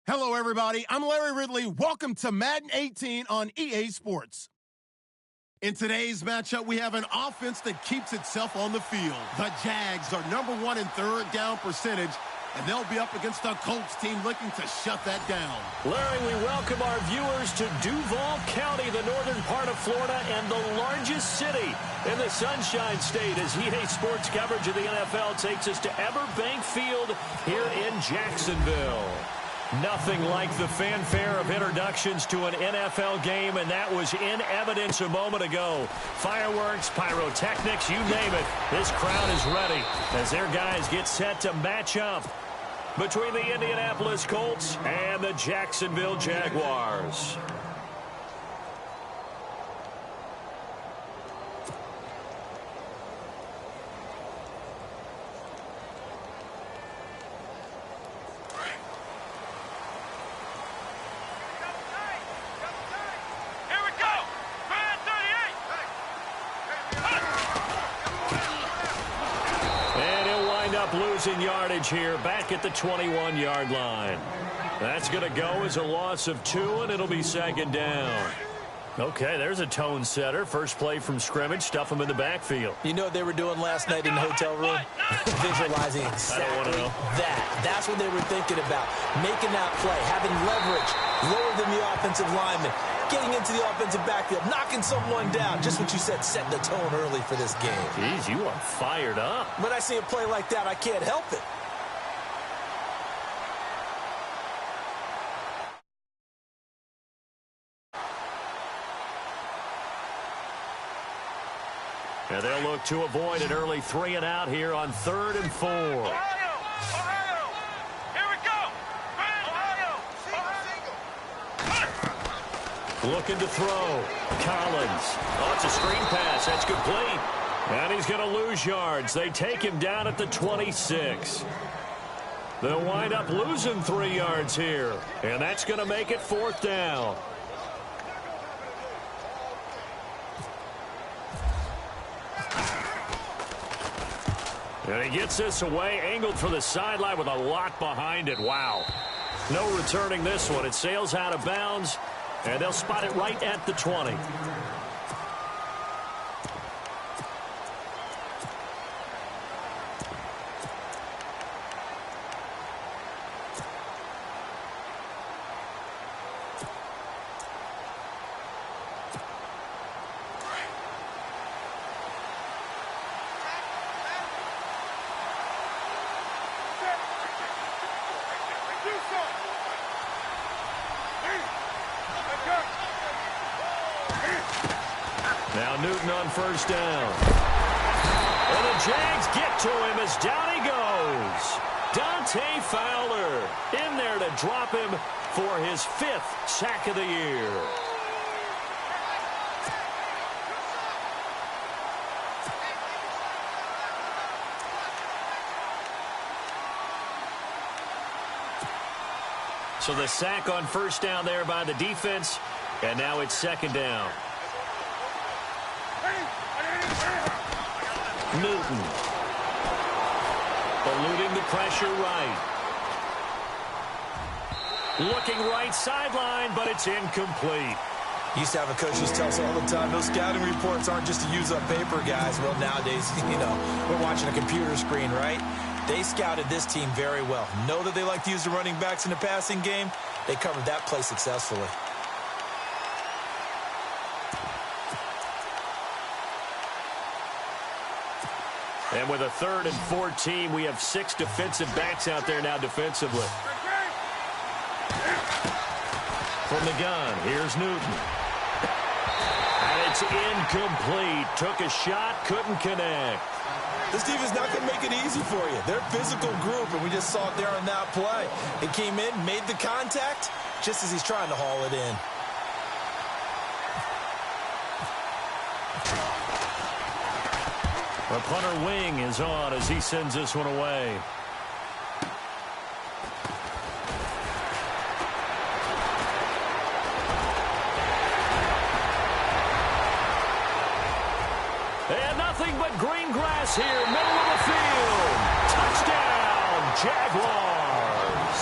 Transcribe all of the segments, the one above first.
Hello, everybody. I'm Larry Ridley. Welcome to Madden 18 on EA Sports. In today's matchup, we have an offense that keeps itself on the field. The Jags are #1 in third down percentage, and they'll be up against the Colts team looking to shut that down. Larry, we welcome our viewers to Duval County, the northern part of Florida, and the largest city in the Sunshine State, as EA Sports coverage of the NFL takes us to Everbank Field here in Jacksonville. Nothing like the fanfare of introductions to an NFL game, and that was in evidence a moment ago. Fireworks, pyrotechnics, you name it. This crowd is ready as their guys get set to match up between the Indianapolis Colts and the Jacksonville Jaguars. Losing yardage here back at the 21-yard line. That's going to go as a loss of 2, and it'll be second down. Okay, there's a tone setter. First play from scrimmage, stuff them in the backfield. You know what they were doing last night in the hotel room? Visualizing exactly that. That's what they were thinking about. Making that play, having leverage, lower than the offensive lineman, getting into the offensive backfield, knocking someone down. Just what you said, setting the tone early for this game. Jeez, you are fired up. When I see a play like that, I can't help it. And they'll look to avoid an early 3 and out here on 3rd and 4. Ohio! Here we go! Ohio! Looking to throw. Collins. Oh, it's a screen pass. That's complete. And he's going to lose yards. They take him down at the 26. They'll wind up losing 3 yards here. And that's going to make it 4th down. And he gets this away, angled for the sideline with a lot behind it. Wow. No returning this one. It sails out of bounds, and they'll spot it right at the 20. Now Newton on first down. And the Jags get to him as down he goes. Dante Fowler in there to drop him for his 5th sack of the year. So the sack on first down there by the defense, and now it's 2nd down. Newton. Eluding the pressure right. Looking right sideline, but it's incomplete. Used to have a coach who tells us all the time, those scouting reports aren't just to use up paper, guys. Well, nowadays, we're watching a computer screen, right? They scouted this team very well. Know that they like to use the running backs in the passing game. They covered that play successfully. And with a 3rd and 14, we have 6 defensive backs out there now defensively. From the gun, here's Newton. And it's incomplete. Took a shot, couldn't connect. This team is not going to make it easy for you. They're a physical group, and we just saw it there on that play. It came in, made the contact, just as he's trying to haul it in. The punter wing is on as he sends this one away. And nothing but green grass here, middle of the field. Touchdown, Jaguars.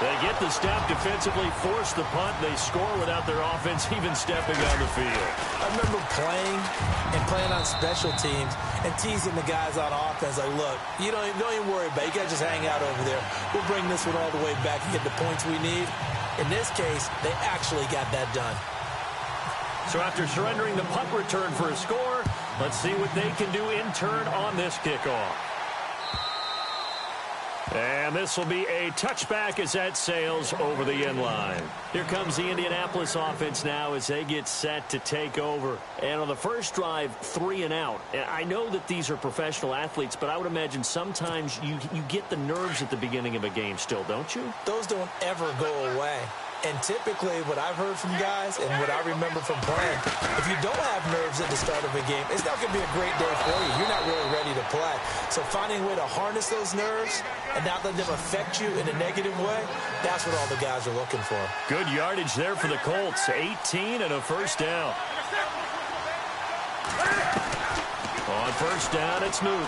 They get the stop defensively, force the punt. They score without their offense even stepping on the field. I remember playing on special teams and teasing the guys on offense like, look, you don't even worry about it. You guys just hang out over there. We'll bring this one all the way back and get the points we need. In this case, they actually got that done. So after surrendering the punt return for a score, let's see what they can do in turn on this kickoff. And this will be a touchback as that sails over the end line. Here comes the Indianapolis offense now as they get set to take over. And on the first drive, 3 and out. I know that these are professional athletes, but I would imagine sometimes you get the nerves at the beginning of a game still, don't you? Those don't ever go away. And typically what I've heard from guys and what I remember from playing, if you don't have nerves at the start of a game, it's not going to be a great day for you. You're not really ready to play. So finding a way to harness those nerves and not let them affect you in a negative way, that's what all the guys are looking for. Good yardage there for the Colts. 18 and a first down. On first down, it's Newton.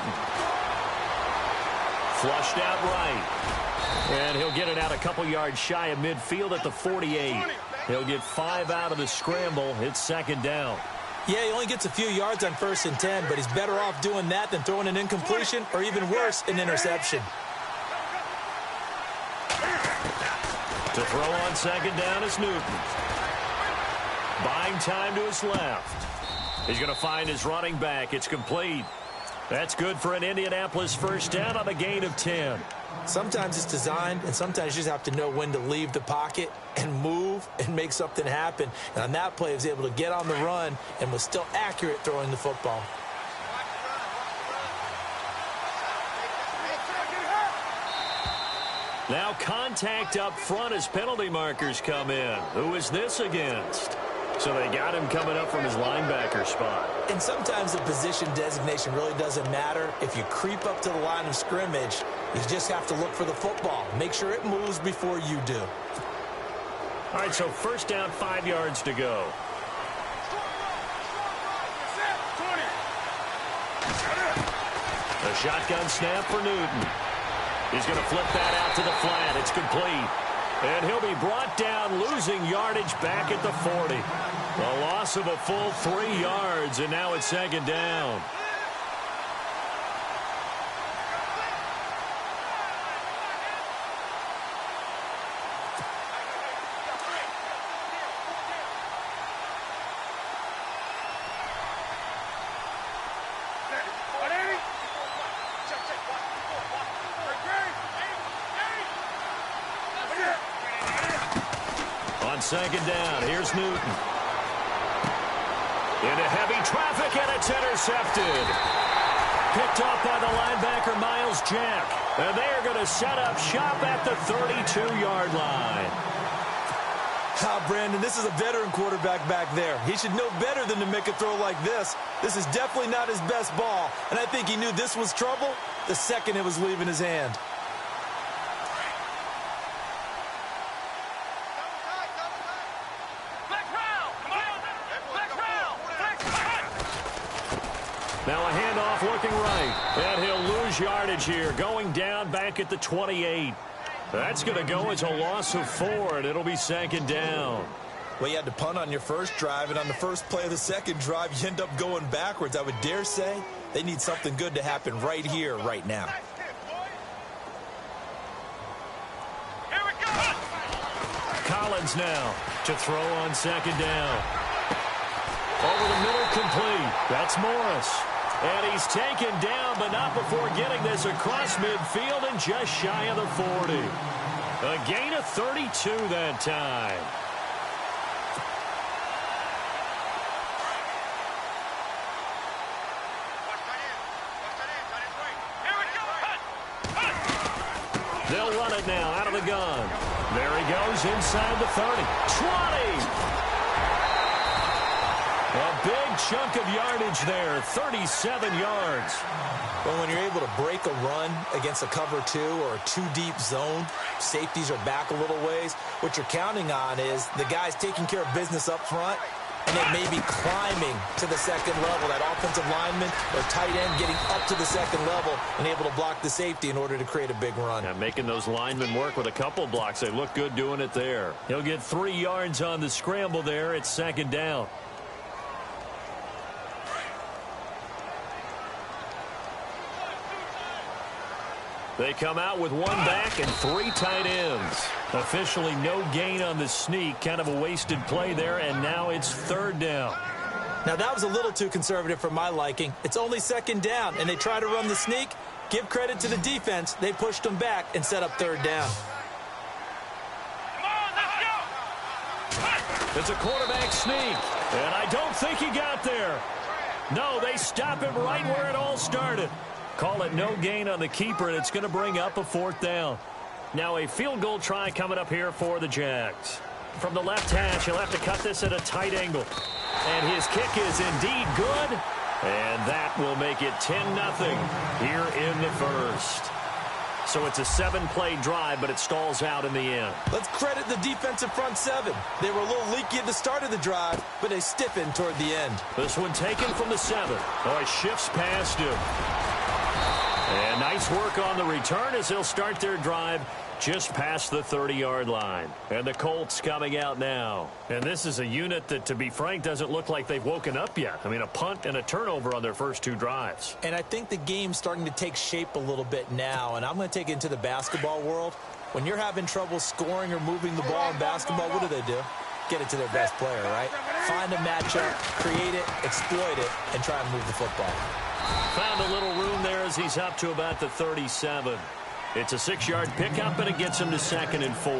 Flushed out right. And he'll get it out a couple yards shy of midfield at the 48. He'll get 5 out of the scramble. It's second down. Yeah, he only gets a few yards on 1st and 10, but he's better off doing that than throwing an incompletion or even worse, an interception. To throw on second down is Newton. Buying time to his left. He's going to find his running back. It's complete. That's good for an Indianapolis first down on a gain of 10. Sometimes it's designed, and sometimes you just have to know when to leave the pocket and move and make something happen. And on that play, he was able to get on the run and was still accurate throwing the football. Now contact up front as penalty markers come in. Who is this against? So they got him coming up from his linebacker spot. And sometimes the position designation really doesn't matter. If you creep up to the line of scrimmage, you just have to look for the football. Make sure it moves before you do. All right, so first down, 5 yards to go. The shotgun snap for Newton. He's going to flip that out to the flat. It's complete. And he'll be brought down, losing yardage back at the 40. A loss of a full 3 yards, and now it's second down. Second down, here's Newton. Into heavy traffic, and it's intercepted. Picked off by the linebacker, Miles Jack. And they are going to set up shop at the 32-yard line. Brandon, this is a veteran quarterback back there. He should know better than to make a throw like this. This is definitely not his best ball, and I think he knew this was trouble the second it was leaving his hand. Now a handoff looking right, and he'll lose yardage here, going down back at the 28. That's going to go as a loss of 4, and it'll be second down. Well, you had to punt on your first drive, and on the first play of the second drive, you end up going backwards. I would dare say they need something good to happen right here, right now. Here we go. Collins now to throw on second down. Over the middle, complete. That's Morris. And he's taken down, but not before getting this across midfield and just shy of the 40. A gain of 32 that time. They'll run it now out of the gun. There he goes inside the 30. 20! A big chunk of yardage there, 37 yards. Well, when you're able to break a run against a cover 2 or a 2-deep zone, safeties are back a little ways. What you're counting on is the guys taking care of business up front and then maybe climbing to the second level. That offensive lineman or tight end getting up to the second level and able to block the safety in order to create a big run. Yeah, making those linemen work with a couple blocks. They look good doing it there. He'll get 3 yards on the scramble there. It's second down. They come out with 1 back and 3 tight ends. Officially no gain on the sneak. Kind of a wasted play there, and now it's 3rd down. Now, that was a little too conservative for my liking. It's only 2nd down, and they try to run the sneak. Give credit to the defense. They pushed them back and set up 3rd down. It's a quarterback sneak, and I don't think he got there. No, they stop him right where it all started. Call it no gain on the keeper, and it's going to bring up a 4th down. Now a field goal try coming up here for the Jags. From the left hash, he'll have to cut this at a tight angle. And his kick is indeed good. And that will make it 10-0 here in the first. So it's a 7-play drive, but it stalls out in the end. Let's credit the defensive front 7. They were a little leaky at the start of the drive, but they stiffened toward the end. This one taken from the 7. Oh, he shifts past him. And nice work on the return as they'll start their drive just past the 30-yard line. And the Colts coming out now. And this is a unit that, to be frank, doesn't look like they've woken up yet. I mean, a punt and a turnover on their first 2 drives. And I think the game's starting to take shape a little bit now. And I'm going to take it into the basketball world. When you're having trouble scoring or moving the ball in basketball, what do? Get it to their best player, right? Find a matchup, create it, exploit it, and try and move the football. Found a little room there as he's up to about the 37. It's a 6-yard pickup, and it gets him to 2nd and 4.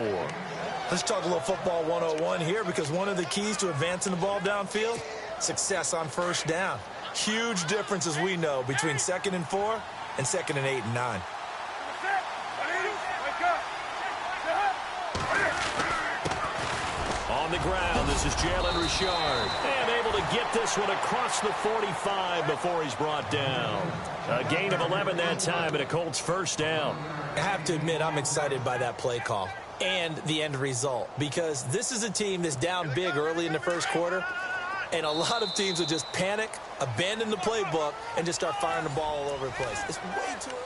Let's talk a little football 101 here, because one of the keys to advancing the ball downfield, success on 1st down. Huge difference, as we know, between 2nd and 4 and 2nd and 8 and 9. On the ground, this is Jalen Richard. And able to get this one across the 45 before he's brought down. A gain of 11 that time, and a Colts 1st down. I have to admit, I'm excited by that play call and the end result, because this is a team that's down big early in the first quarter, and a lot of teams will just panic, abandon the playbook, and just start firing the ball all over the place. It's way too early.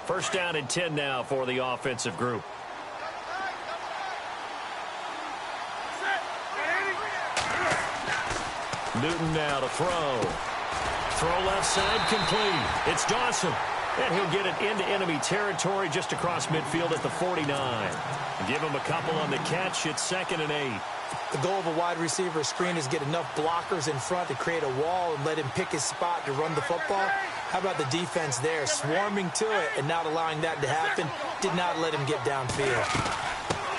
First down and 10 now for the offensive group. Newton now to throw. Throw left side complete. It's Dawson. And he'll get it into enemy territory just across midfield at the 49. Give him a couple on the catch. It's 2nd and 8. The goal of a wide receiver screen is get enough blockers in front to create a wall and let him pick his spot to run the football. How about the defense there, swarming to it and not allowing that to happen? Did not let him get downfield.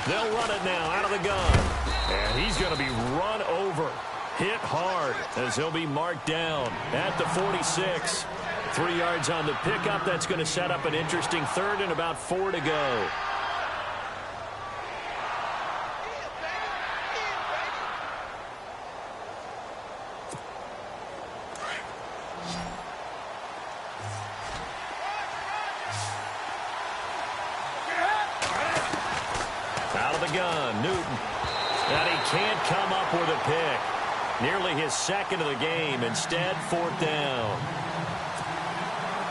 They'll run it now out of the gun. And he's going to be run over. Hit hard as he'll be marked down at the 46. 3 yards on the pickup. That's going to set up an interesting 3rd and about 4 to go. Out of the gun, Newton. And he can't come up with a pick. Nearly his 2nd of the game. Instead, 4th down.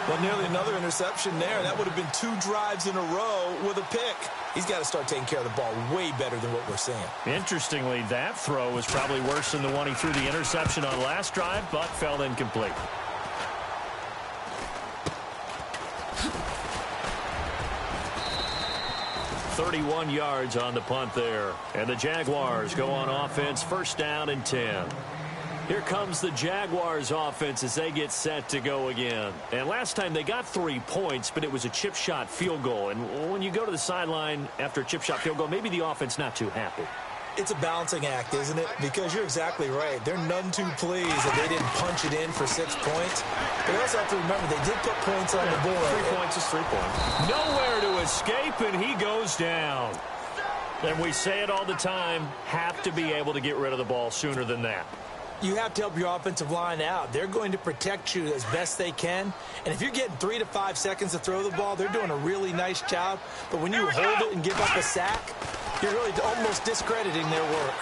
Well, nearly another interception there. That would have been 2 drives in a row with a pick. He's got to start taking care of the ball way better than what we're seeing. Interestingly, that throw was probably worse than the one he threw the interception on last drive, but fell incomplete. .31 yards on the punt there. And the Jaguars go on offense, 1st down and 10. Here comes the Jaguars offense as they get set to go again. And last time they got 3 points, but it was a chip shot field goal. And when you go to the sideline after a chip shot field goal, maybe the offense not too happy. It's a balancing act, isn't it? Because you're exactly right. They're none too pleased that they didn't punch it in for 6 points. But you also have to remember they did put points on the board. 3 points is 3 points. Nowhere to escape, and he goes down. And we say it all the time, have to be able to get rid of the ball sooner than that. you have to help your offensive line out. They're going to protect you as best they can. And if you're getting 3 to 5 seconds to throw the ball, they're doing a really nice job. But when you hold it and give up a sack, you're really almost discrediting their work.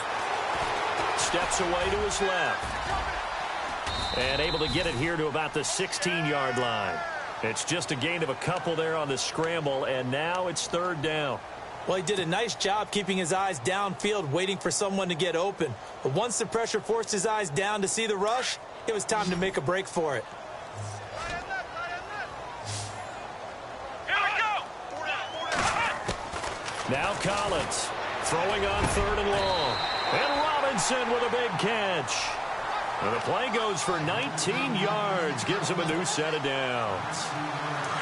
Steps away to his left. And able to get it here to about the 16-yard line. It's just a gain of a couple there on the scramble, and now it's 3rd down. Well, he did a nice job keeping his eyes downfield, waiting for someone to get open. But once the pressure forced his eyes down to see the rush, it was time to make a break for it. Now Collins throwing on 3rd and long. And Robinson with a big catch. And the play goes for 19 yards, gives him a new set of downs.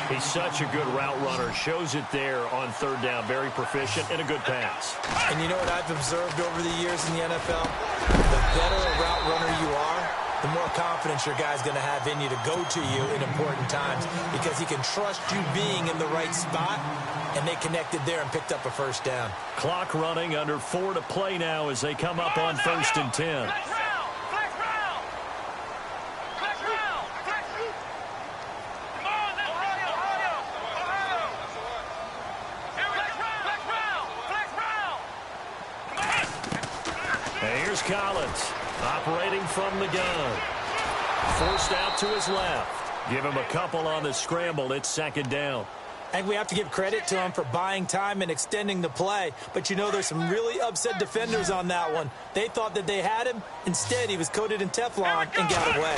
He's such a good route runner, shows it there on 3rd down, very proficient and a good pass. And you know what I've observed over the years in the NFL? The better a route runner you are, the more confidence your guy's going to have in you to go to you in important times because he can trust you being in the right spot, and they connected there and picked up a 1st down. Clock running, under 4 to play now as they come up on 1st and 10. Here's Collins, operating from the gun. Forced out to his left. Give him a couple on the scramble. It's 2nd down. And we have to give credit to him for buying time and extending the play. But you know there's some really upset defenders on that one. They thought that they had him. Instead, he was coated in Teflon and got away.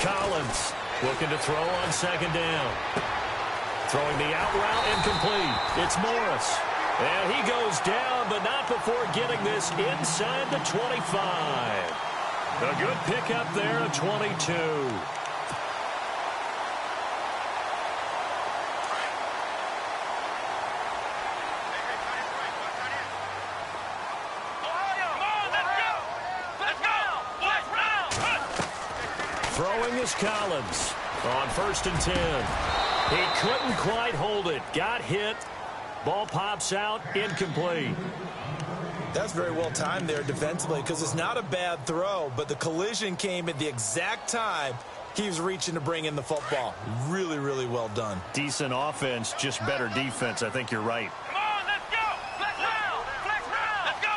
Collins looking to throw on 2nd down. Throwing the out route incomplete. It's Morris. And he goes down, but not before getting this inside the 25. A good pickup there at 22. Throwing is Collins on 1st and 10. He couldn't quite hold it. Got hit. Ball pops out, incomplete. That's very well timed there defensively because it's not a bad throw, but the collision came at the exact time he was reaching to bring in the football. Really, really well done. Decent offense, just better defense. I think you're right. Come on, let's go. Flex round. Flex round. Let's go.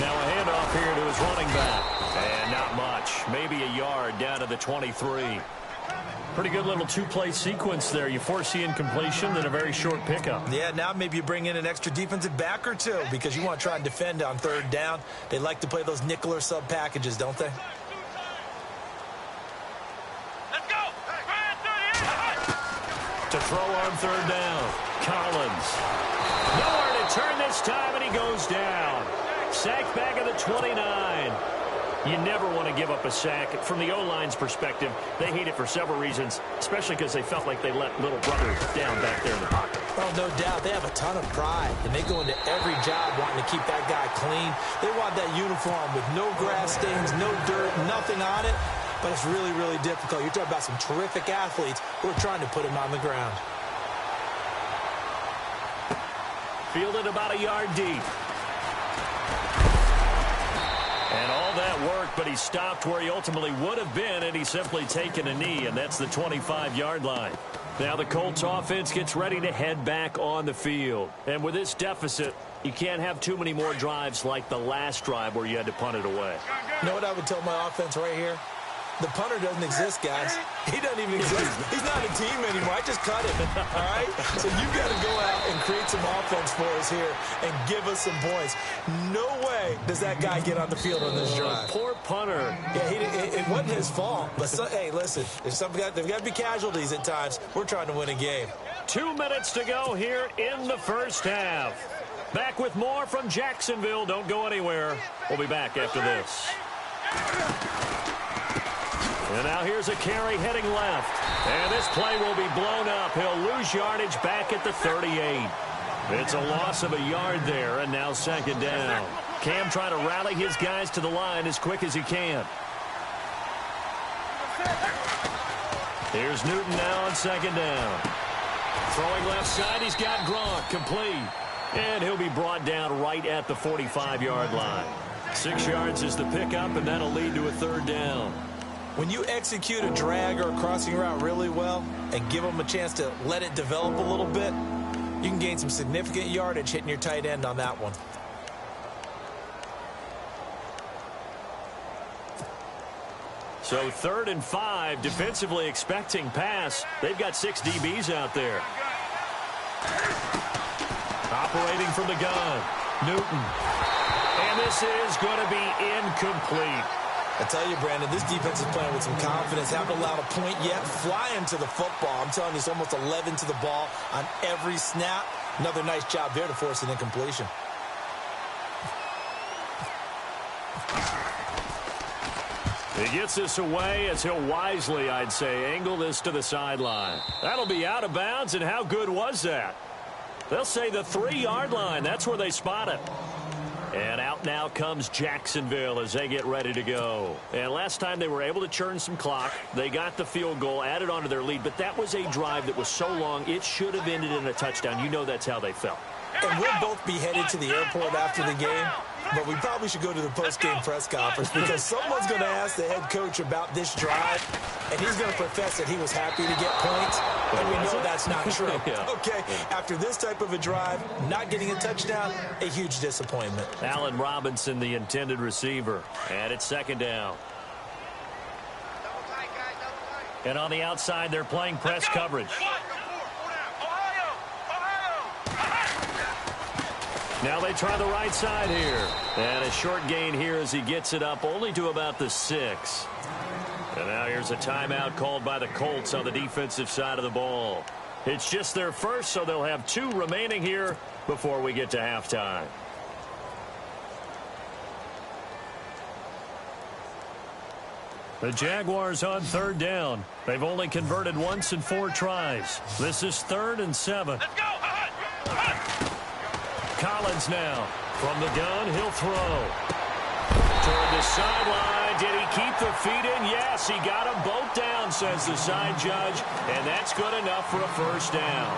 Now a handoff here to his running back. And not much. Maybe a yard down to the 23. Pretty good little 2-play sequence there. You force the incompletion, then a very short pickup. Yeah, now maybe you bring in an extra defensive back or two because you want to try and defend on 3rd down. They like to play those nickel or sub packages, don't they? Let's go. To throw on 3rd down. Collins. Nowhere to turn this time, and he goes down. Sacked back at the 29. You never want to give up a sack. From the O-line's perspective, they hate it for several reasons, especially because they felt like they let little brother down back there in the pocket. Oh, no doubt. They have a ton of pride, and they go into every job wanting to keep that guy clean. They want that uniform with no grass stains, no dirt, nothing on it, but it's really, really difficult. You're talking about some terrific athletes who are trying to put him on the ground. Fielded about a yard deep. And all that work, but he stopped where he ultimately would have been, and he's simply taken a knee, and that's the 25-yard line. Now the Colts offense gets ready to head back on the field. And with this deficit, you can't have too many more drives like the last drive where you had to punt it away. You know what I would tell my offense right here? The punter doesn't exist, guys. He doesn't even exist. He's not a team anymore. I just cut him, all right? So you've got to go out and create some offense for us here and give us some points. No way does that guy get on the field on this drive. Poor punter. Yeah, it wasn't his fault. But, hey, listen, there's got to be casualties at times. We're trying to win a game. 2 minutes to go here in the first half. Back with more from Jacksonville. Don't go anywhere. We'll be back after this. And now here's a carry heading left. And this play will be blown up. He'll lose yardage back at the 38. It's a loss of a yard there, and now 2nd down. Cam trying to rally his guys to the line as quick as he can. Here's Newton now on 2nd down. Throwing left side, he's got Gronk complete. And he'll be brought down right at the 45-yard line. 6 yards is the pickup, and that'll lead to a third down. When you execute a drag or a crossing route really well and give them a chance to let it develop a little bit, you can gain some significant yardage hitting your tight end on that one. So 3rd and 5, defensively expecting pass. They've got 6 DBs out there. Operating from the gun, Newton. And this is going to be incomplete. I tell you, Brandon, this defense is playing with some confidence. Haven't allowed a point yet. Flying to the football. I'm telling you, it's almost 11 to the ball on every snap. Another nice job there to force an incompletion. He gets this away as he'll wisely, I'd say, angle this to the sideline. That'll be out of bounds, and how good was that? They'll say the 3-yard line. That's where they spot it. And out now comes Jacksonville as they get ready to go. And last time they were able to churn some clock. They got the field goal, added on to their lead. But that was a drive that was so long, it should have ended in a touchdown. You know that's how they felt. And we'll both be headed to the airport after the game. But we probably should go to the post-game press conference because someone's going to ask the head coach about this drive, and he's going to profess that he was happy to get points, and we know that's not true. Okay, after this type of a drive, not getting a touchdown, a huge disappointment. Allen Robinson, the intended receiver, and it's 2nd down. And on the outside, they're playing press coverage. Now they try the right side here. And a short gain here as he gets it up only to about the 6. And now here's a timeout called by the Colts on the defensive side of the ball. It's just their first, so they'll have 2 remaining here before we get to halftime. The Jaguars on 3rd down. They've only converted once in 4 tries. This is 3rd and 7. Let's go. Collins now. From the gun, he'll throw. Toward the sideline. Did he keep the feet in? Yes, he got them both down, says the side judge. And that's good enough for a first down.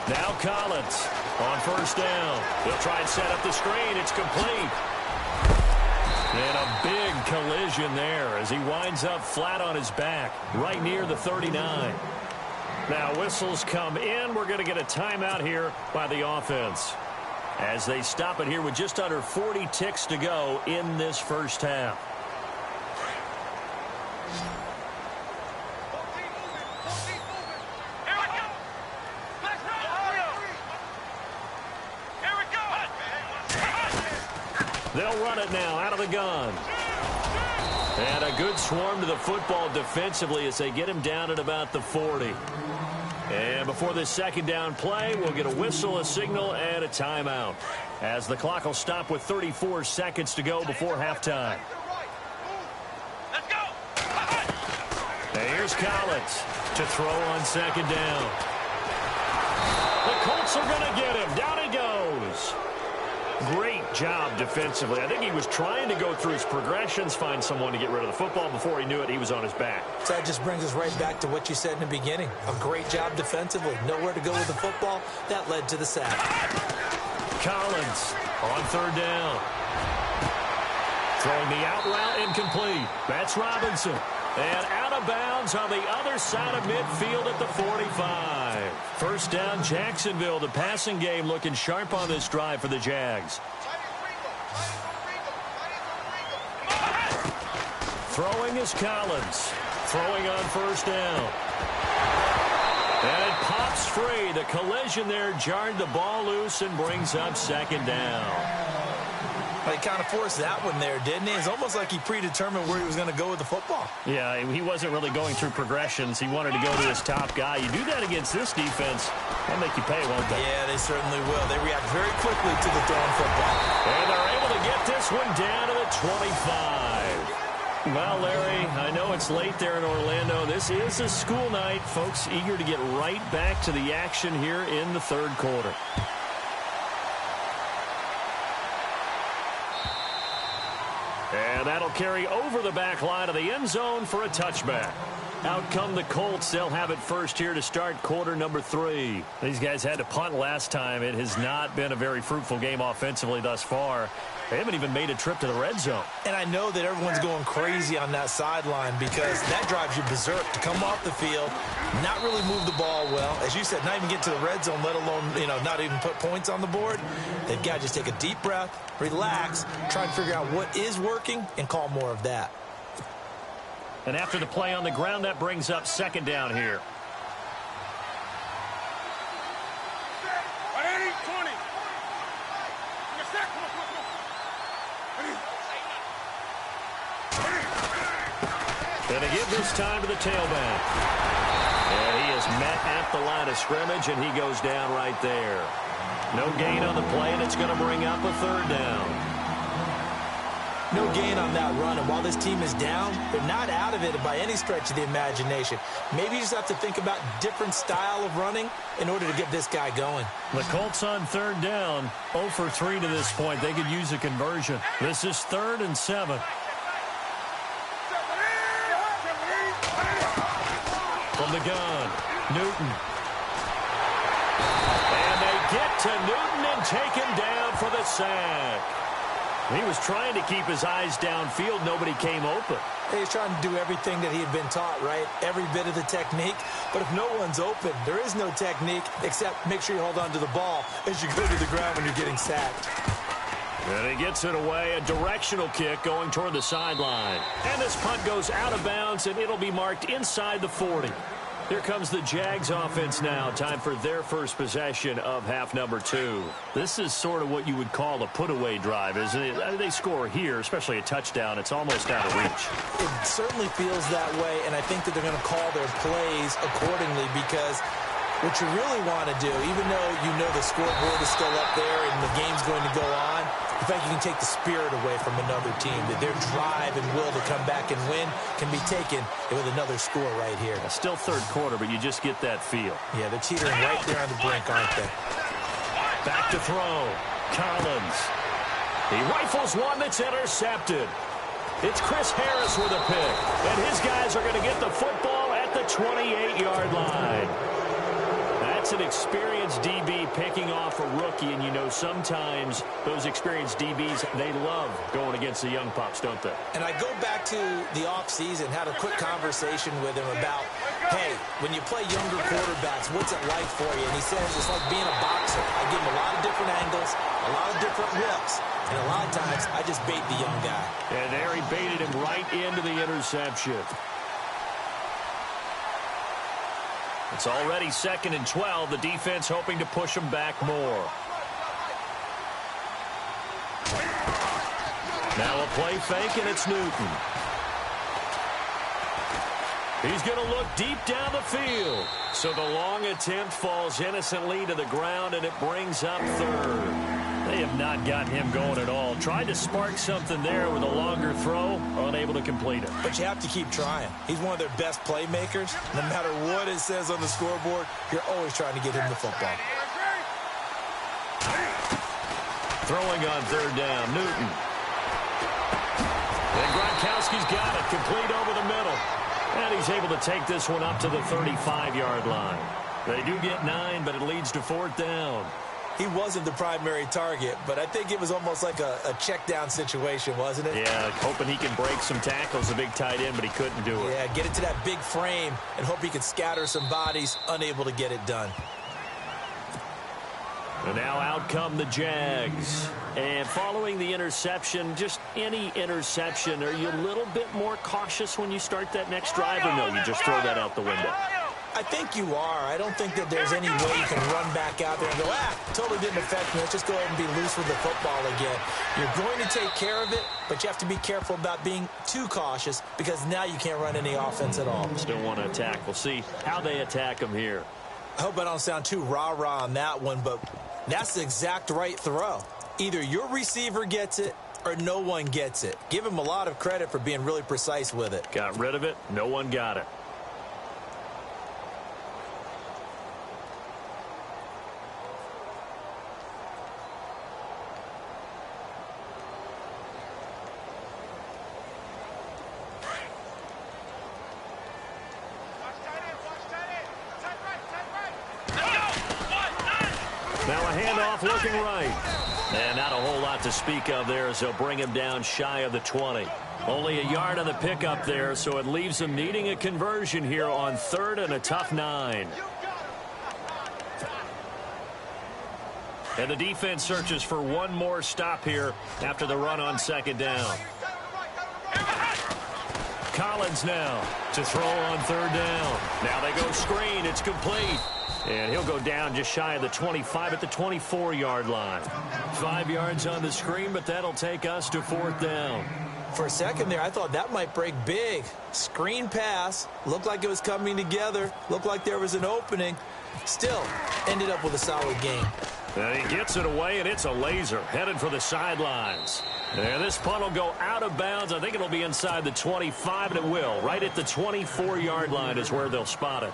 Now Collins on 1st down. He'll try and set up the screen. It's complete. And a big collision there as he winds up flat on his back, right near the 39. Now whistles come in. We're going to get a timeout here by the offense as they stop it here with just under 40 ticks to go in this first half. They'll run it now out of the gun. And a good swarm to the football defensively as they get him down at about the 40. And before this 2nd down play, we'll get a whistle, a signal, and a timeout as the clock will stop with 34 seconds to go before halftime. Let's go. And here's Collins to throw on 2nd down. The Colts are going to get him. Down he goes. Great job defensively. I think he was trying to go through his progressions, find someone to get rid of the football. Before he knew it, he was on his back. So that just brings us right back to what you said in the beginning. A great job defensively. Nowhere to go with the football. That led to the sack. Collins on 3rd down. Throwing the out route incomplete. That's Robinson. And out of bounds on the other side of midfield at the 45. First down, Jacksonville. The passing game looking sharp on this drive for the Jags. Throwing is Collins. Throwing on 1st down. And it pops free. The collision there jarred the ball loose and brings up 2nd down. He kind of forced that one there, didn't he? It's almost like he predetermined where he was going to go with the football. Yeah, he wasn't really going through progressions. He wanted to go to his top guy. You do that against this defense, they'll make you pay, won't they? Yeah, they certainly will. They react very quickly to the throwing football. And they're able to get this one down to the 25. Well, Larry, I know it's late there in Orlando. This is a school night. Folks eager to get right back to the action here in the 3rd quarter. And that'll carry over the back line of the end zone for a touchback. Out come the Colts. They'll have it first here to start quarter number 3. These guys had to punt last time. It has not been a very fruitful game offensively thus far. They haven't even made a trip to the red zone. And I know that everyone's going crazy on that sideline because that drives you berserk to come off the field, not really move the ball well. As you said, not even get to the red zone, let alone, not even put points on the board. They've got to just take a deep breath, relax, try and figure out what is working, and call more of that. And after the play on the ground, that brings up second down here. Going to give this time to the tailback. And he is met at the line of scrimmage, and he goes down right there. No gain on the play, and it's going to bring up a third down. No gain on that run, and while this team is down, they're not out of it by any stretch of the imagination. Maybe you just have to think about different style of running in order to get this guy going. The Colts on third down, 0 for 3 to this point. They could use a conversion. This is 3rd and 7. From the gun, Newton. And they get to Newton and take him down for the sack. He was trying to keep his eyes downfield. Nobody came open. He's trying to do everything that he had been taught, right? Every bit of the technique. But if no one's open, there is no technique except make sure you hold on to the ball as you go to the ground when you're getting sacked. And he gets it away, a directional kick going toward the sideline. And this punt goes out of bounds, and it'll be marked inside the 40. Here comes the Jags offense now. Time for their first possession of half number 2. This is sort of what you would call a put-away drive, isn't it? They score here, especially a touchdown. It's almost out of reach. It certainly feels that way, and I think that they're going to call their plays accordingly because what you really want to do, even though you know the scoreboard is still up there and the game's going to go on, in fact, you can take the spirit away from another team, that their drive and will to come back and win can be taken with another score right here. Still third quarter, but you just get that feel. Yeah, they're teetering right there on the brink, aren't they? Back to throw. Collins. He rifles one that's intercepted. It's Chris Harris with a pick. And his guys are going to get the football at the 28-yard line. That's an experienced DB picking off a rookie, and you know sometimes those experienced DBs, they love going against the young pups, don't they? And I go back to the offseason, had a quick conversation with him about, hey, when you play younger quarterbacks, what's it like for you? And he says it's like being a boxer. I give him a lot of different angles, a lot of different whips, and a lot of times I just bait the young guy. And there he baited him right into the interception. It's already 2nd and 12. The defense hoping to push them back more. Now a play fake, and it's Newton. He's going to look deep down the field. So the long attempt falls innocently to the ground, and it brings up 3rd. They have not gotten him going at all. Tried to spark something there with a longer throw, unable to complete it. But you have to keep trying. He's one of their best playmakers. No matter what it says on the scoreboard, you're always trying to get him the football. Throwing on 3rd down, Newton. And Gronkowski's got it, complete over the middle. And he's able to take this one up to the 35-yard line. They do get 9, but it leads to 4th down. He wasn't the primary target, but I think it was almost like a check-down situation, wasn't it? Yeah, hoping he can break some tackles, a big tight end, but he couldn't do it. Yeah, get it to that big frame and hope he can scatter some bodies, unable to get it done. And now out come the Jags. And following the interception, just any interception, are you a little bit more cautious when you start that next drive, or no, you just throw that out the window? I think you are. I don't think that there's any way you can run back out there and go, totally didn't affect me. Let's just go ahead and be loose with the football again. You're going to take care of it, but you have to be careful about being too cautious because now you can't run any offense at all. Still want to attack. We'll see how they attack them here. I hope I don't sound too rah-rah on that one, but that's the exact right throw. Either your receiver gets it or no one gets it. Give him a lot of credit for being really precise with it. Got rid of it. No one got it. Now a handoff looking right. And not a whole lot to speak of there as they'll bring him down shy of the 20. Only a yard on the pickup there, so it leaves him needing a conversion here on 3rd and a tough 9. And the defense searches for one more stop here after the run on 2nd down. Collins now to throw on 3rd down. Now they go screen. It's complete. And he'll go down just shy of the 25 at the 24-yard line. 5 yards on the screen, but that'll take us to 4th down. For a second there, I thought that might break big. Screen pass. Looked like it was coming together. Looked like there was an opening. Still, ended up with a solid game. And he gets it away, and it's a laser headed for the sidelines. And this punt will go out of bounds. I think it'll be inside the 25, and it will. Right at the 24-yard line is where they'll spot it.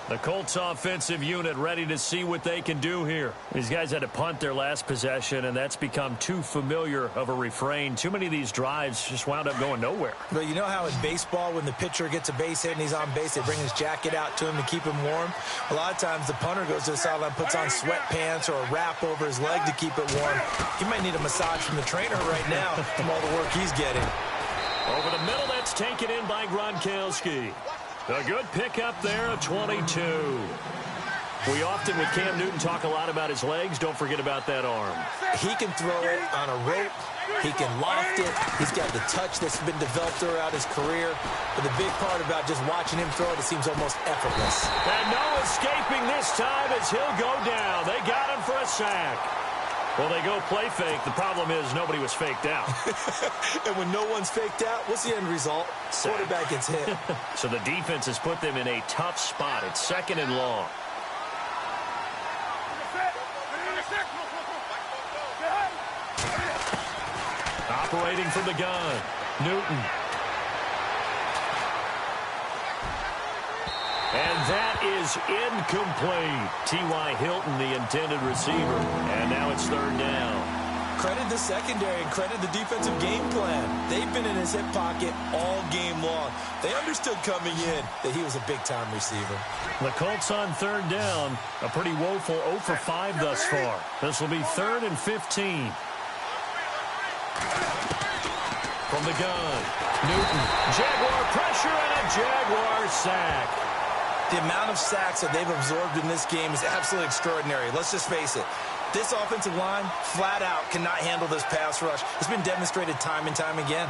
The Colts offensive unit ready to see what they can do here. These guys had to punt their last possession, and that's become too familiar of a refrain. Too many of these drives just wound up going nowhere. But you know how in baseball, when the pitcher gets a base hit and he's on base, they bring his jacket out to him to keep him warm? A lot of times the punter goes to the sideline, puts on sweatpants or a wrap over his leg to keep it warm. He might need a massage from the trainer right now from all the work he's getting. Over the middle, that's taken in by Gronkowski. A good pickup there, a 22. We often, with Cam Newton, talk a lot about his legs. Don't forget about that arm. He can throw it on a rope. He can loft it. He's got the touch that's been developed throughout his career. But the big part about just watching him throw it, it seems almost effortless. And no escaping this time as he'll go down. They got him for a sack. Well, they go play fake. The problem is nobody was faked out. And when no one's faked out, what's the end result? Quarterback gets hit. So the defense has put them in a tough spot. It's 2nd and long. Operating from the gun, Newton. And that is incomplete. T.Y. Hilton, the intended receiver. And now it's 3rd down. Credit the secondary and credit the defensive game plan. They've been in his hip pocket all game long. They understood coming in that he was a big-time receiver. The Colts on 3rd down. A pretty woeful 0 for 5 thus far. This will be 3rd and 15. From the gun, Newton. Jaguar pressure and a Jaguar sack. The amount of sacks that they've absorbed in this game is absolutely extraordinary. Let's just face it. This offensive line, flat out, cannot handle this pass rush. It's been demonstrated time and time again.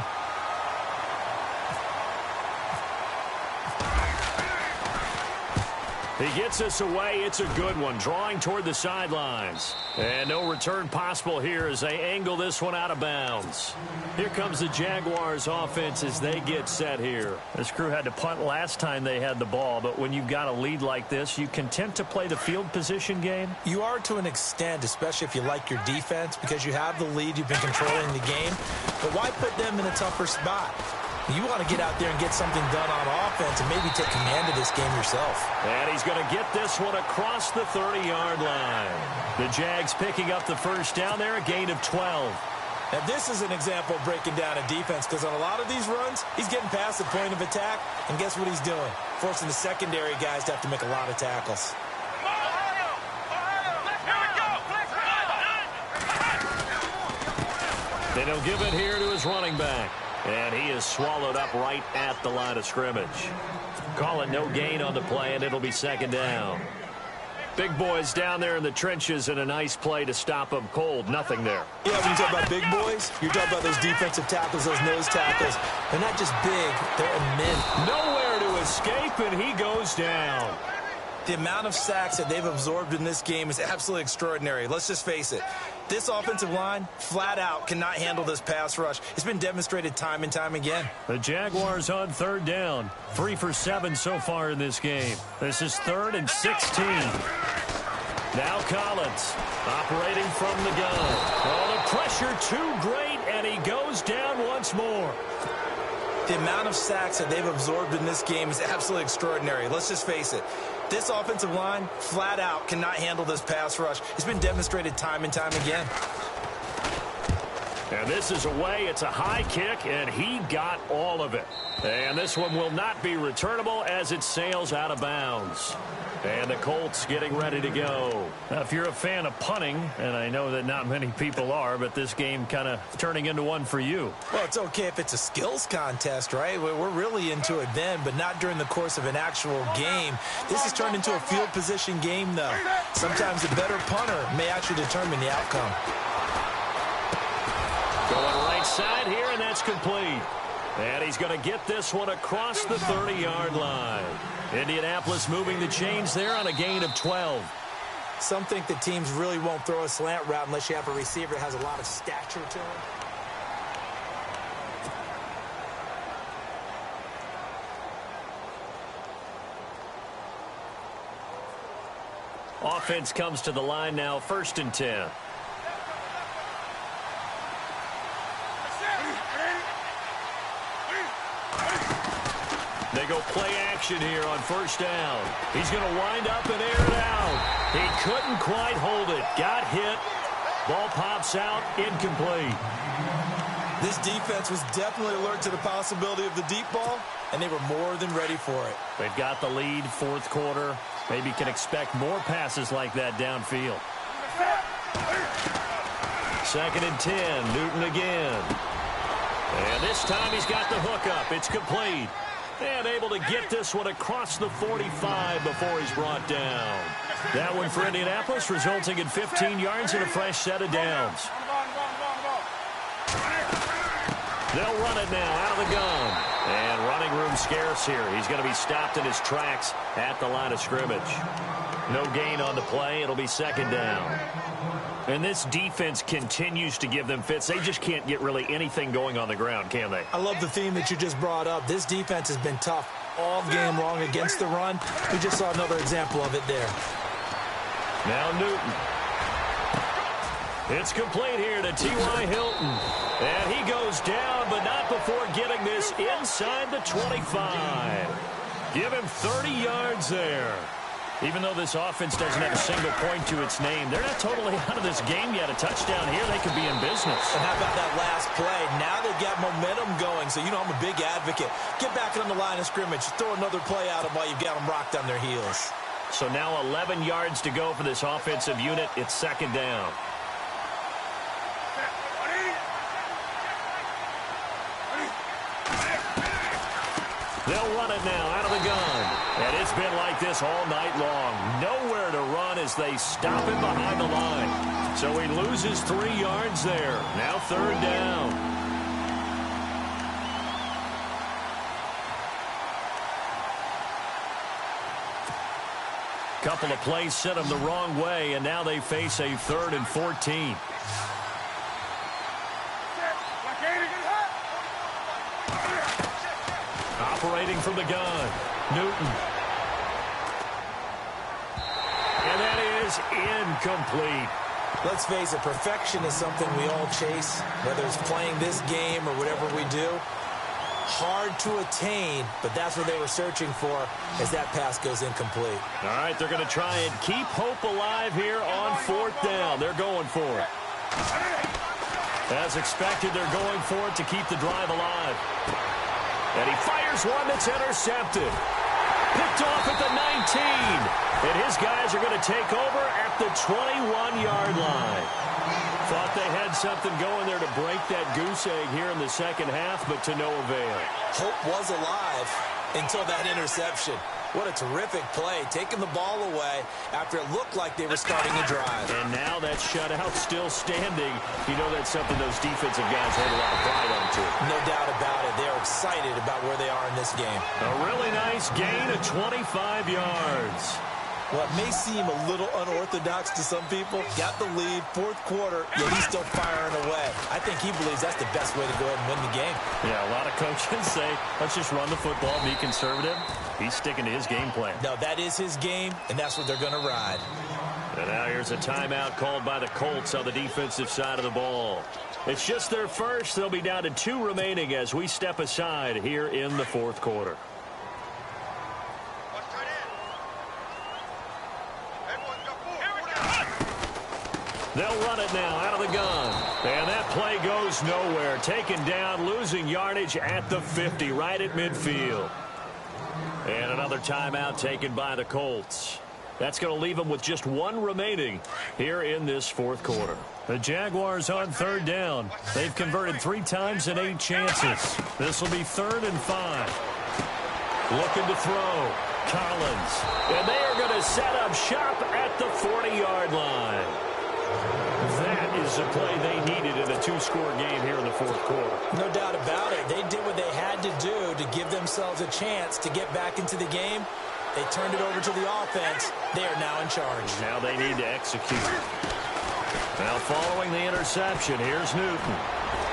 He gets us away. It's a good one. Drawing toward the sidelines. And no return possible here as they angle this one out of bounds. Here comes the Jaguars offense as they get set here. This crew had to punt last time they had the ball, but when you've got a lead like this, you content to play the field position game? You are to an extent, especially if you like your defense, because you have the lead, you've been controlling the game. But why put them in a tougher spot? You want to get out there and get something done on offense and maybe take command of this game yourself. And he's going to get this one across the 30-yard line. The Jags picking up the 1st down there, a gain of 12. Now, this is an example of breaking down a defense because on a lot of these runs, he's getting past the point of attack, and guess what he's doing? Forcing the secondary guys to have to make a lot of tackles. Then he'll give it here to his running back. And he is swallowed up right at the line of scrimmage. Call it no gain on the play, and it'll be 2nd down. Big boys down there in the trenches and a nice play to stop them cold. Nothing there. Yeah, when you talk about big boys, you're talking about those defensive tackles, those nose tackles. They're not just big, they're immense. Nowhere to escape, and he goes down. The amount of sacks that they've absorbed in this game is absolutely extraordinary. Let's just face it. This offensive line, flat out, cannot handle this pass rush. It's been demonstrated time and time again. The Jaguars on 3rd down. 3 for 7 so far in this game. This is 3rd and 16. Now Collins operating from the gun. Oh, the pressure too great, and he goes down once more. The amount of sacks that they've absorbed in this game is absolutely extraordinary. Let's just face it. This offensive line, flat out, cannot handle this pass rush. It's been demonstrated time and time again. And this is away. It's a high kick, and he got all of it. And this one will not be returnable as it sails out of bounds. And the Colts getting ready to go. Now, if you're a fan of punting, and I know that not many people are, but this game kind of turning into one for you. Well, it's okay if it's a skills contest, right? We're really into it then, but not during the course of an actual game. This has turned into a field position game, though. Sometimes a better punter may actually determine the outcome. Going right side here, and that's complete. And he's going to get this one across the 30-yard line. Indianapolis moving the chains there on a gain of 12. Some think that teams really won't throw a slant route unless you have a receiver that has a lot of stature to him. Offense comes to the line now, 1st and 10. They go play action here on 1st down. He's going to wind up and air it out. He couldn't quite hold it. Got hit. Ball pops out. Incomplete. This defense was definitely alert to the possibility of the deep ball, and they were more than ready for it. They've got the lead, 4th quarter. Maybe can expect more passes like that downfield. 2nd and 10. Newton again. And this time he's got the hook up. It's complete. And able to get this one across the 45 before he's brought down. That one for Indianapolis, resulting in 15 yards and a fresh set of downs. They'll run it now out of the gun. And running room scarce here. He's going to be stopped in his tracks at the line of scrimmage. No gain on the play. It'll be 2nd down. And this defense continues to give them fits. They just can't get really anything going on the ground, can they? I love the theme that you just brought up. This defense has been tough all game long against the run. We just saw another example of it there. Now Newton. It's complete here to T.Y. Hilton. And he goes down, but not before getting this inside the 25. Give him 30 yards there. Even though this offense doesn't have a single point to its name, they're not totally out of this game yet. A touchdown here, they could be in business. And how about that last play? Now they've got momentum going, so you know I'm a big advocate. Get back on the line of scrimmage. Throw another play out of while you've got them rocked on their heels. So now 11 yards to go for this offensive unit. It's 2nd down. They'll run it now out of the gun. And it's been like this all night long. Nowhere to run as they stop him behind the line. So he loses 3 yards there. Now 3rd down. Couple of plays sent them the wrong way, and now they face a 3rd and 14. Operating from the gun, Newton. And that is incomplete. Let's face it, perfection is something we all chase, whether it's playing this game or whatever we do. Hard to attain, but that's what they were searching for as that pass goes incomplete. All right, they're going to try and keep hope alive here on 4th down. They're going for it. As expected, they're going for it to keep the drive alive. And he fires one that's intercepted. Picked off at the 19. And his guys are going to take over at the 21-yard line. Thought they had something going there to break that goose egg here in the 2nd half, but to no avail. Hope was alive until that interception. What a terrific play, taking the ball away after it looked like they were starting a drive. And now that shutout still standing. You know that's something those defensive guys hold a lot of pride on, too. No doubt about it. They're excited about where they are in this game. A really nice gain of 25 yards. What may seem a little unorthodox to some people, got the lead, 4th quarter, yet he's still firing away. I think he believes that's the best way to go ahead and win the game. Yeah, a lot of coaches say, let's just run the football, be conservative. He's sticking to his game plan. No, that is his game, and that's what they're going to ride. And now here's a timeout called by the Colts on the defensive side of the ball. It's just their first. They'll be down to 2 remaining as we step aside here in the 4th quarter. They'll run it now out of the gun. And that play goes nowhere. Taken down, losing yardage at the 50, right at midfield. And another timeout taken by the Colts. That's going to leave them with just one remaining here in this fourth quarter. The Jaguars on third down. They've converted 3 times in 8 chances. This will be 3rd and 5. Looking to throw. Collins. And they are going to set up shop at the 40-yard line. That is the play they needed in a 2-score game here in the fourth quarter. No doubt about it. They did what they had to do to give themselves a chance to get back into the game. They turned it over to the offense. They are now in charge. Now they need to execute. Now following the interception, here's Newton.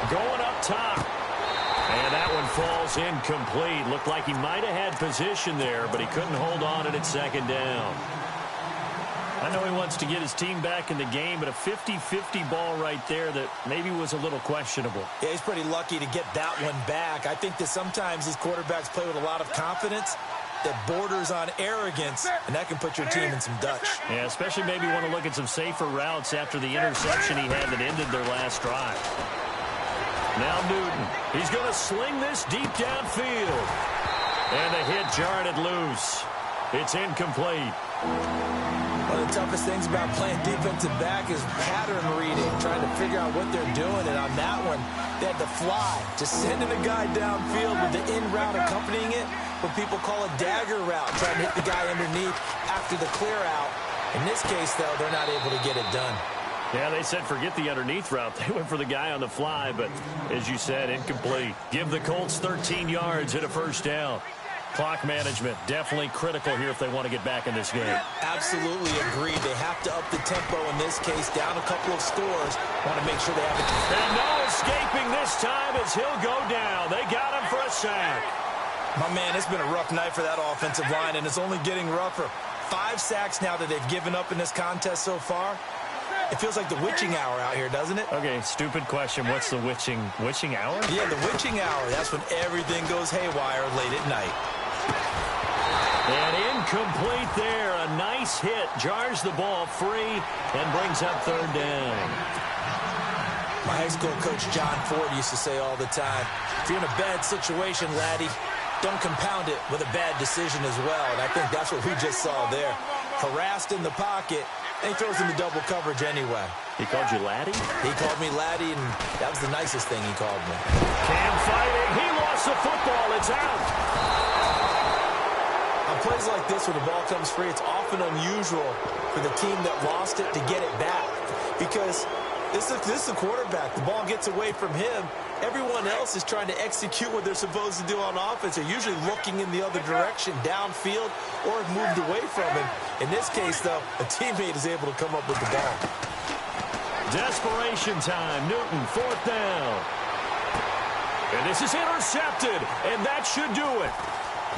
Going up top. And that one falls incomplete. Looked like he might have had position there, but he couldn't hold on at 2nd down. I know he wants to get his team back in the game, but a 50-50 ball right there that maybe was a little questionable. Yeah, he's pretty lucky to get that one back. I think that sometimes these quarterbacks play with a lot of confidence that borders on arrogance, and that can put your team in some Dutch. Yeah, especially maybe want to look at some safer routes after the interception he had that ended their last drive. Now Newton. He's going to sling this deep downfield. And the hit jarred it loose. It's incomplete. One of the toughest things about playing defensive back is pattern reading, trying to figure out what they're doing. And on that one, they had to fly, just sending a guy downfield with the in route accompanying it, what people call a dagger route, trying to hit the guy underneath after the clear out. In this case, though, they're not able to get it done. Yeah, they said forget the underneath route. They went for the guy on the fly, but as you said, incomplete. Give the Colts 13 yards and a 1st down. Clock management, definitely critical here if they want to get back in this game. Absolutely agreed. They have to up the tempo in this case, down a couple of scores. Want to make sure they have it. And no escaping this time as he'll go down. They got him for a sack. My man, it's been a rough night for that offensive line, and it's only getting rougher. 5 sacks now that they've given up in this contest so far. It feels like the witching hour out here, doesn't it? Okay, stupid question. What's the witching hour? Yeah, the witching hour. That's when everything goes haywire late at night. And incomplete there. A nice hit. Jars the ball free and brings up 3rd down. My high school coach, John Ford, used to say all the time, if you're in a bad situation, laddie, don't compound it with a bad decision as well. And I think that's what we just saw there. Harassed in the pocket, and he throws into double coverage anyway. He called you laddie? He called me laddie, and that was the nicest thing he called me. Cam fighting. He lost the football. It's out. On plays like this where the ball comes free, it's often unusual for the team that lost it to get it back because this is the quarterback. The ball gets away from him. Everyone else is trying to execute what they're supposed to do on offense. They're usually looking in the other direction, downfield, or have moved away from him. In this case, though, a teammate is able to come up with the ball. Desperation time. Newton, 4th down. And this is intercepted, and that should do it.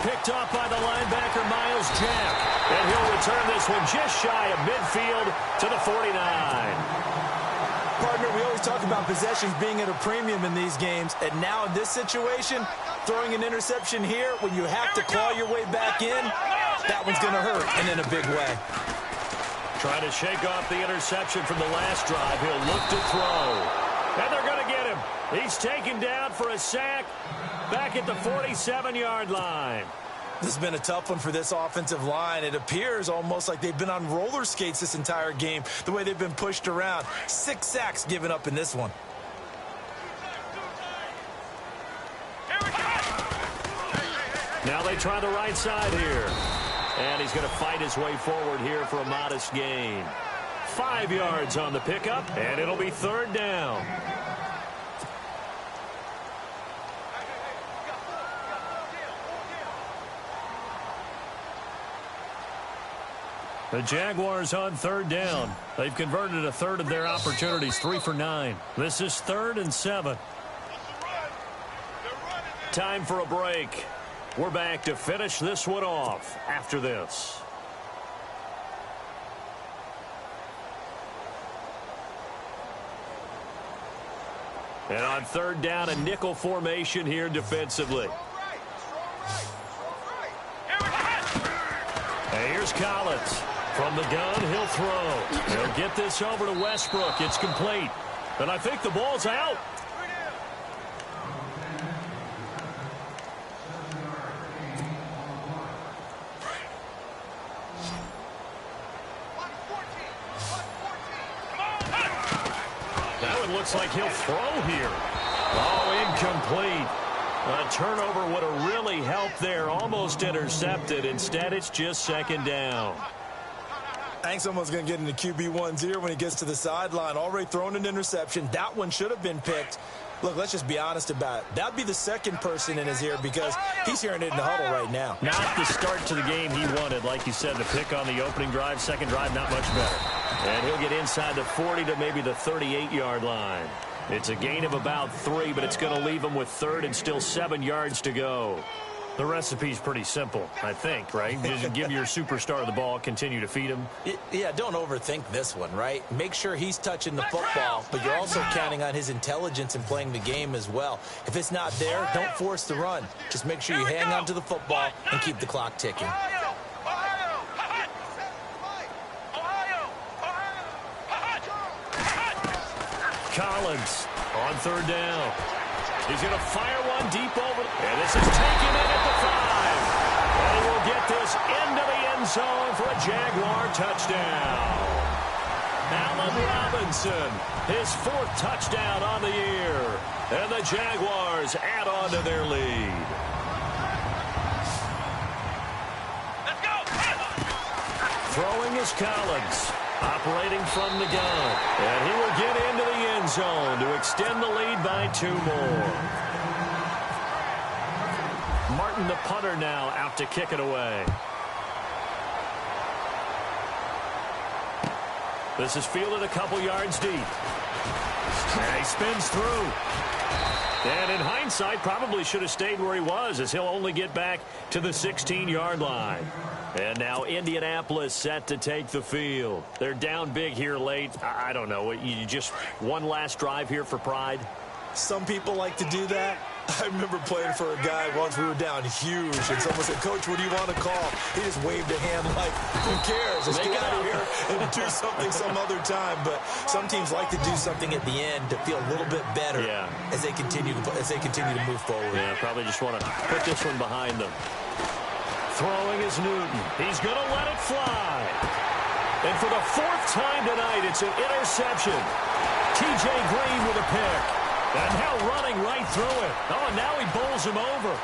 Picked off by the linebacker, Miles Jack. And he'll return this one just shy of midfield to the 49. Partner, we always talk about possessions being at a premium in these games. And now in this situation, throwing an interception here when you have to claw your way back in, that one's going to hurt, and in a big way. Trying to shake off the interception from the last drive. He'll look to throw. And they're going to get him. He's taken down for a sack back at the 47-yard line. This has been a tough one for this offensive line. It appears almost like they've been on roller skates this entire game, the way they've been pushed around. 6 sacks given up in this one. Now they try the right side here. And he's going to fight his way forward here for a modest gain. 5 yards on the pickup, and it'll be 3rd down. The Jaguars on 3rd down. They've converted a 1/3 of their opportunities, 3 for 9. This is 3rd and 7. Time for a break. We're back to finish this one off after this. And on 3rd down, a nickel formation here defensively. And here's Collins. From the gun, he'll throw. He'll get this over to Westbrook. It's complete. And I think the ball's out. Now it looks like he'll throw here. Oh, incomplete. A turnover would have really helped there. Almost intercepted. Instead, it's just second down. I think someone's going to get into QB1 0 when he gets to the sideline. Already thrown an interception. That one should have been picked. Look, let's just be honest about it. That would be the second person in his ear because he's hearing it in the huddle right now. Not the start to the game he wanted. Like you said, the pick on the opening drive, second drive, not much better. And he'll get inside the 40 to maybe the 38-yard line. It's a gain of about 3, but it's going to leave him with third and still 7 yards to go. The recipe's pretty simple, I think, right? Just give your superstar the ball, continue to feed him. Yeah, don't overthink this one, right? Make sure he's touching the football, but you're also counting on his intelligence in playing the game as well. If it's not there, don't force the run. Just make sure you hang on to the football and keep the clock ticking. Collins on third down. He's going to fire one deep over. And this is taken in at the 5. And he will get this into the end zone for a Jaguar touchdown. Allen Robinson, his 4th touchdown on the year. And the Jaguars add on to their lead. Let's go. Throwing is Collins. Operating from the gun. And he will get into the end zone to extend the lead by 2 more. Martin, the punter, now out to kick it away. This is fielded a couple yards deep. And he spins through. And in hindsight, probably should have stayed where he was, as he'll only get back to the 16-yard line. And now Indianapolis set to take the field. They're down big here late. I don't know. You just one last drive here for pride? Some people like to do that. I remember playing for a guy once we were down huge, and someone said, "Coach, what do you want to call?" He just waved a hand like, who cares? Let's get out of here and do something some other time. But some teams like to do something at the end to feel a little bit better as they continue to move forward. Yeah, probably just want to put this one behind them. Throwing is Newton. He's going to let it fly. And for the 4th time tonight, it's an interception. T.J. Green with a pick. And now running right through it. Oh, and now he bowls him over.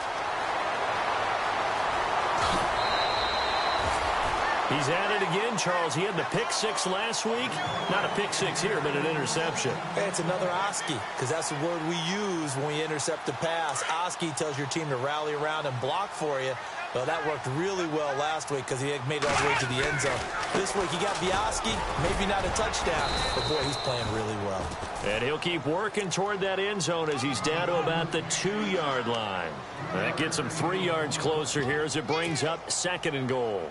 He's at it again, Charles. He had the pick 6 last week. Not a pick 6 here, but an interception. Hey, it's another Oski, because that's the word we use when we intercept the pass. Oski tells your team to rally around and block for you. Well, that worked really well last week because he had made it all the way to the end zone. This week he got the Oski, maybe not a touchdown, but boy, he's playing really well. And he'll keep working toward that end zone as he's down to about the 2-yard line. That gets him 3 yards closer here as it brings up 2nd and goal.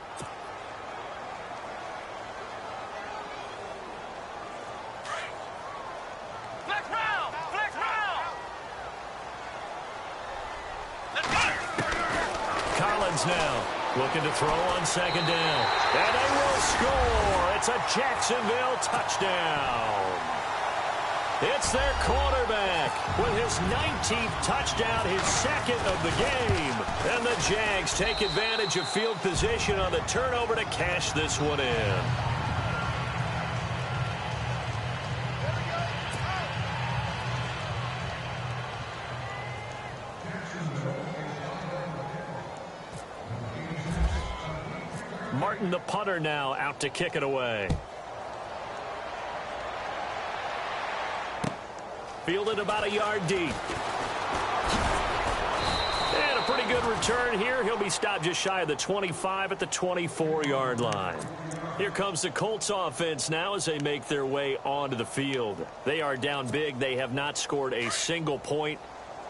Now looking to throw on 2nd down, and they will score. It's a Jacksonville touchdown. It's their quarterback with his 19th touchdown, his 2nd of the game. And the Jags take advantage of field position on the turnover to cash this one in. Martin, the punter, now out to kick it away. Fielded about a yard deep. And a pretty good return here. He'll be stopped just shy of the 25 at the 24-yard line. Here comes the Colts offense now as they make their way onto the field. They are down big. They have not scored a single point.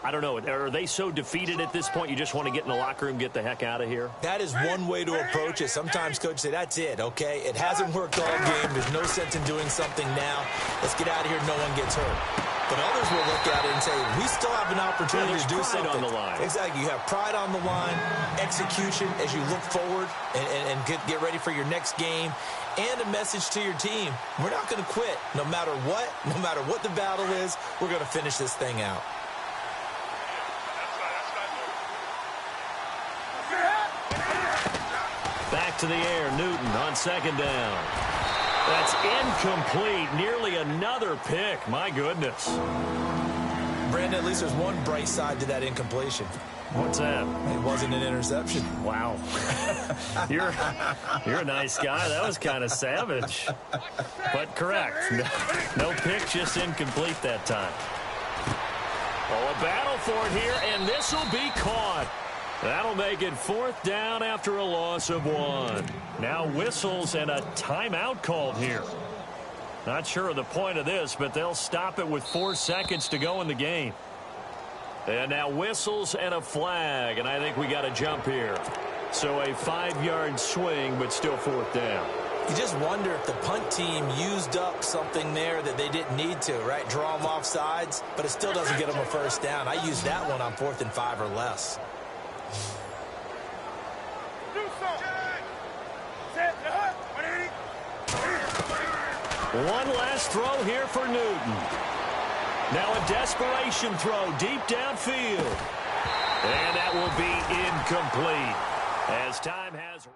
I don't know. Are they so defeated at this point you just want to get in the locker room, get the heck out of here? That is one way to approach it. Sometimes coaches say, that's it, okay? It hasn't worked all game. There's no sense in doing something now. Let's get out of here. No one gets hurt. But others will look at it and say, we still have an opportunity to do something. On the line. Exactly. You have pride on the line, execution as you look forward, and and get ready for your next game, and a message to your team. We're not going to quit no matter what the battle is. We're going to finish this thing out. Back to the air, Newton on second down. That's incomplete. Nearly another pick. My goodness. Brandon, at least there's one bright side to that incompletion. What's that? It wasn't an interception. Wow. You're a nice guy. That was kind of savage. But correct. No pick, just incomplete that time. Oh, a battle for it here, and this will be caught. That'll make it 4th down after a loss of 1. Now whistles and a timeout called here. Not sure of the point of this, but they'll stop it with 4 seconds to go in the game. And now whistles and a flag, and I think we got a jump here. So a 5-yard swing, but still 4th down. You just wonder if the punt team used up something there that they didn't need to, right? Draw them off sides, but it still doesn't get them a 1st down. I used that one on 4th and 5 or less. One last throw here for Newton. Now a desperation throw deep downfield. And that will be incomplete as time has...